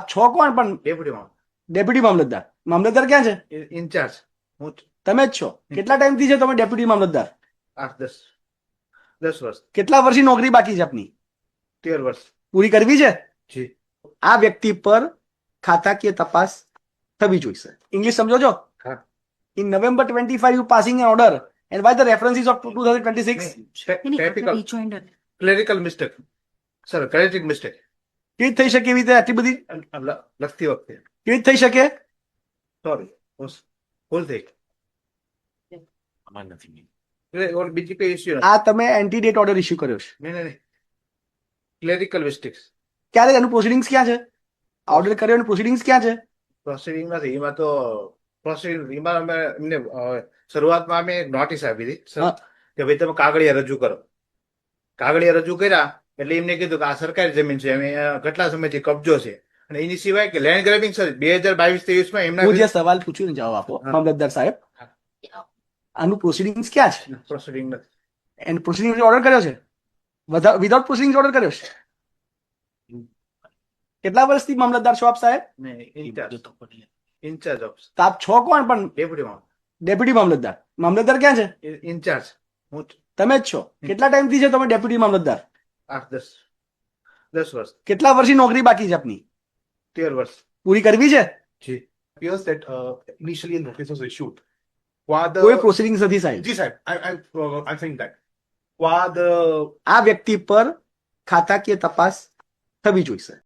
આપ છો કોણ પણ? ડેપ્યુટીમાં ડેપ્યુટી મામલતદાર. મામલતદાર ક્યાં છે? ઇન્ચાર્જ હું જ. તમે જ છો. કેટલા ટાઈમથી છે તમે ડેપ્યુટી મામલતદાર? 8-10 વર્ષ. કેટલા વર્ષની નોકરી બાકી છે આપની? 13 વર્ષ. પૂરી કરવી છે? જી. આ વ્યક્તિ પર ખાતાકીય તપાસ થવી જોઈશે. ઇંગ્લિશ સમજો છો? હા. In November 25, you passing an order, and why the references of 2026? Clerical mistake sir, credit mistake કેવી રીતે થઈ શકે? એવી રીતે આટલી બધી લખતી વખતે કેવી રીતે થઈ શકે? સોરી ભૂલ થઈ. બીજી કઈ ઇસ્યુ આ તમે એન્ટી ડેટ ઓર્ડર ઇસ્યુ કર્યો છે. નહીં. Clerical mistakes. ક્યારે? એનું પ્રોસિડિંગ્સ ક્યાં છે? ઓર્ડર કર્યો એનું પ્રોસિડિંગ્સ ક્યાં છે? પ્રોસિડિંગ નથી એમાં. તો પ્રોસિડિંગ એમાં અમે એમને શરૂઆતમાં અમે નોટિસ આપી હતી સર, કે ભાઈ તમે કાગળિયા રજૂ કરો. કાગળિયા રજૂ કર્યા એટલે એમને કીધું કે આ સરકારી જમીન છે, અમે કેટલા સમયથી કબજો છે. અને એની સિવાય કે લેન્ડ ગ્રેબિંગ સર 2022-23 એમના હું જે સવાલ પૂછ્યું ને જવાબ આપો મામલતદાર સાહેબ. આનું પ્રોસિડિંગ્સ ક્યાં છે? પ્રોસિડિંગ નથી. એન્ડ પ્રોસિડિંગ ઓર્ડર કર્યો છે? વિધાઉટ પ્રોસિડિંગ ઓર્ડર કર્યો છે? કેટલા વર્ષથી મામલતદાર છો આપ સાહેબ? In-charge of. તો આપ છો કોણ પણ? ડેપ્યુટીમાં ડેપ્યુટી મામલતદાર. મામલતદાર ક્યાં છે? ઇન્ચાર્જ હું જ. તમે જ છો. કેટલા ટાઈમથી છે તમે ડેપ્યુટી મામલતદાર? 8-10 વર્ષ. કેટલા વર્ષની નોકરી બાકી છે આપની? 13 વર્ષ. પૂરી કરવી છે? જી. appears that initially a notice was issued. While the કોઈ પ્રોસિડિંગ્સ નથી સાહેબ. Ji sir, I'm saying that. While the આ વ્યક્તિ પર ખાતાકીય તપાસ થવી જોઈશે.